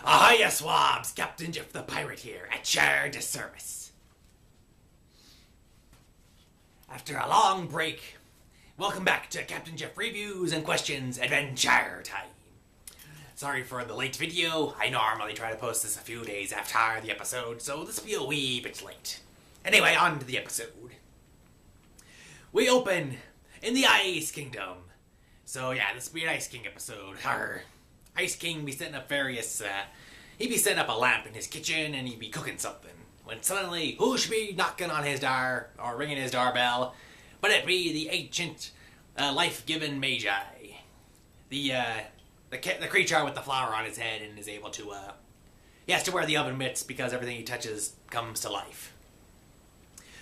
Ahoy swabs! Captain Jeff the Pirate here, at your service. After a long break, welcome back to Captain Jeff Reviews and Questions Adventure Time. Sorry for the late video. I normally try to post this a few days after the episode, so this will be a wee bit late. Anyway, on to the episode. We open in the Ice Kingdom. So yeah, this will be an Ice King episode. Ice King be setting up various, he'd be setting up a lamp in his kitchen and he'd be cooking something. When suddenly, who should be knocking on his door, or ringing his doorbell, but it be the ancient, Life Giving Magi. The creature with the flower on his head and is able to, he has to wear the oven mitts because everything he touches comes to life.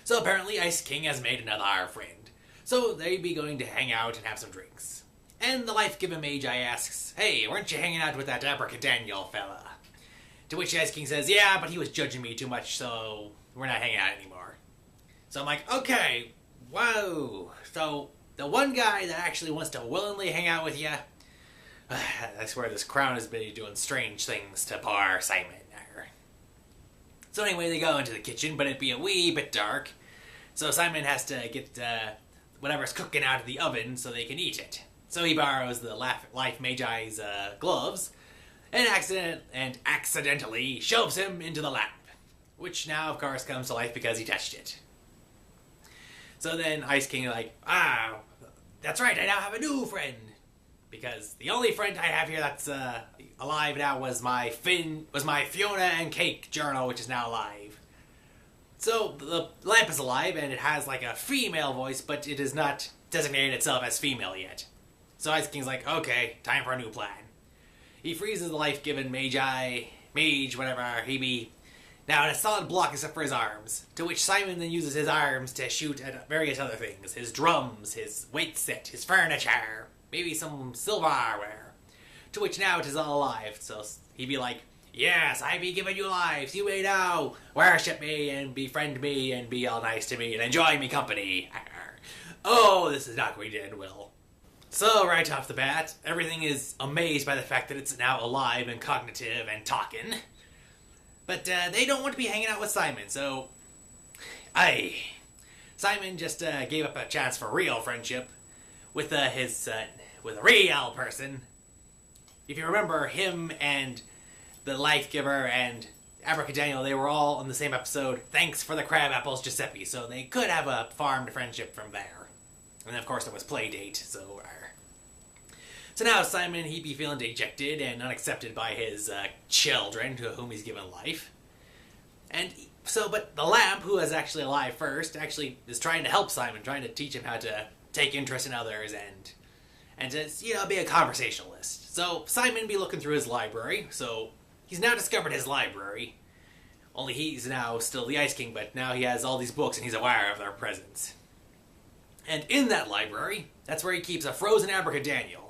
So apparently Ice King has made another friend. So they'd be going to hang out and have some drinks. And the Life Giving Magi asks, "Hey, weren't you hanging out with that Abracadaniel fella?" To which Ice King says, "Yeah, but he was judging me too much, so we're not hanging out anymore." So I'm like, okay, whoa. So the one guy that actually wants to willingly hang out with you, I swear this crown has been doing strange things to poor Simon there. So anyway, they go into the kitchen, but it'd be a wee bit dark. So Simon has to get whatever's cooking out of the oven so they can eat it. So he borrows the Life Magi's gloves and accidentally shoves him into the lamp, which now, of course, comes to life because he touched it. So then Ice King is like, that's right, I now have a new friend. Because the only friend I have here that's alive now was my Fiona and Cake journal, which is now alive. So the lamp is alive and it has like a female voice, but it is not designated itself as female yet. So Ice King's like, okay, time for a new plan. He freezes the Life Giving Mage, whatever he be, now in a solid block except for his arms. To which Simon then uses his arms to shoot at various other things. His drums, his weight set, his furniture, maybe some silverware. To which now it is all alive. So he'd be like, "Yes, I be giving you lives. You may now worship me and befriend me and be all nice to me and enjoy me company." Oh, this is not going to end well. So, right off the bat, everything is amazed by the fact that it's now alive and cognitive and talking. But they don't want to be hanging out with Simon, so... Simon just gave up a chance for real friendship with with a real person. If you remember, him and the Life Giver and Abracadaniel, they were all in the same episode, Thanks for the Crab Apples, Giuseppe, so they could have a farmed friendship from there. And then, of course, there was Playdate, so... So now Simon, he'd be feeling dejected and unaccepted by his children, to whom he's given life. And so, but the lamp, who is actually alive first, actually is trying to help Simon, trying to teach him how to take interest in others and to, be a conversationalist. So Simon be looking through his library, so he's now discovered his library. Only he's now still the Ice King, but now he has all these books and he's aware of their presence. And in that library, that's where he keeps a frozen Abracadaniel,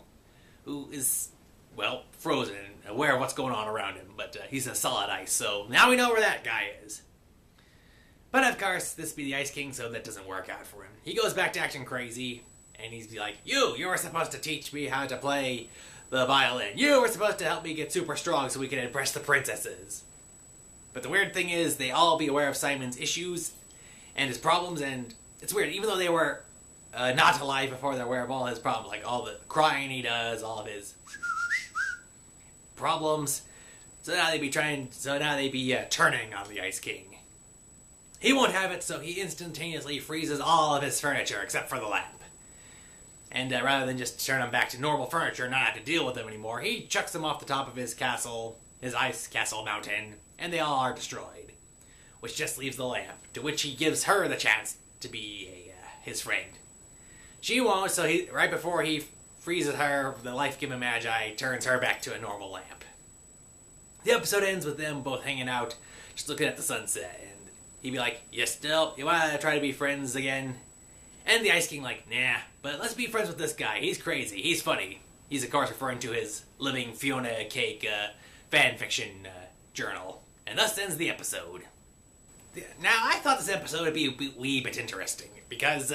who is, well, frozen and aware of what's going on around him, but he's a solid ice, so now we know where that guy is. But of course, this be the Ice King, so that doesn't work out for him. He goes back to acting crazy, and he's like, you were supposed to teach me how to play the violin. You were supposed to help me get super strong so we can impress the princesses. But the weird thing is, they all be aware of Simon's issues and his problems, and it's weird, even though they were not alive before they're aware of all his problems, like all the crying he does, all of his problems. So now they be turning on the Ice King. He won't have it, so he instantaneously freezes all of his furniture except for the lamp. And rather than just turn them back to normal furniture and not have to deal with them anymore, he chucks them off the top of his castle, his ice castle mountain, and they all are destroyed. Which just leaves the lamp, to which he gives her the chance to be his friend. She won't, so right before he freezes her, the Life Giving Magi turns her back to a normal lamp. The episode ends with them both hanging out, just looking at the sunset, and he'd be like, you wanna try to be friends again? And the Ice King like, nah, but let's be friends with this guy, he's crazy, he's funny. He's of course referring to his living Fiona Cake fanfiction journal. And thus ends the episode. Now, I thought this episode would be a wee bit interesting, because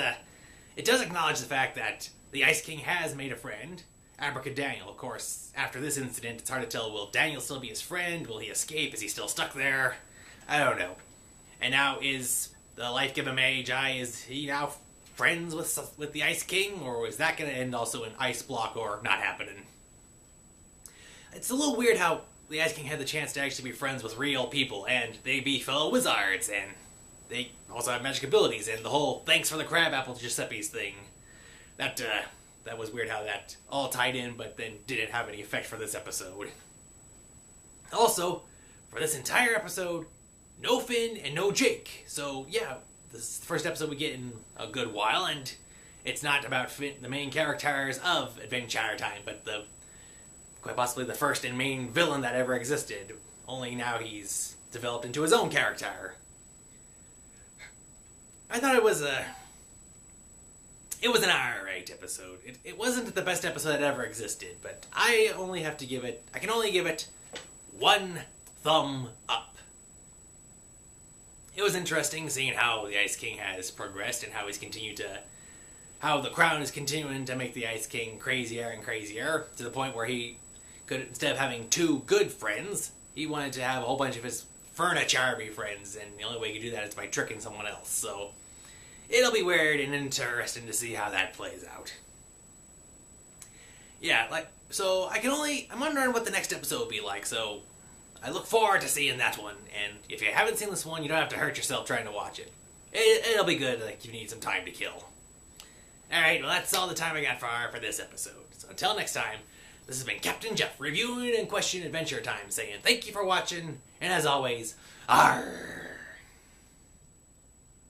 it does acknowledge the fact that the Ice King has made a friend, Abracadaniel. Of course, after this incident, it's hard to tell, will Daniel still be his friend? Will he escape? Is he still stuck there? I don't know. And now is the Life Giving Magi, is he now friends with the Ice King? Or is that going to end also in ice block or not happening? It's a little weird how the Ice King had the chance to actually be friends with real people, and they be fellow wizards, and they also have magic abilities, and the whole thanks for the crab apple Giuseppe's thing. That was weird how that all tied in, but then didn't have any effect for this episode. Also, for this entire episode, no Finn and no Jake. So yeah, this is the first episode we get in a good while, and it's not about Finn, the main characters of Adventure Time, but quite possibly the first and main villain that ever existed. Only now he's developed into his own character. I thought it was an alright episode. It wasn't the best episode that ever existed, but I can only give it one thumb up. It was interesting seeing how the Ice King has progressed and how the crown is continuing to make the Ice King crazier and crazier, to the point where he could, instead of having two good friends, he wanted to have a whole bunch of his furniture be friends, and the only way you can do that is by tricking someone else. So it'll be weird and interesting to see how that plays out. Yeah, I'm wondering what the next episode will be like, so I look forward to seeing that one. And if you haven't seen this one, you don't have to hurt yourself trying to watch it. It'll be good, like, if you need some time to kill. Alright, well, that's all the time I got for this episode. So until next time, this has been Captain Jeff, reviewing and questioning Adventure Time, saying thank you for watching, and as always, arrgh!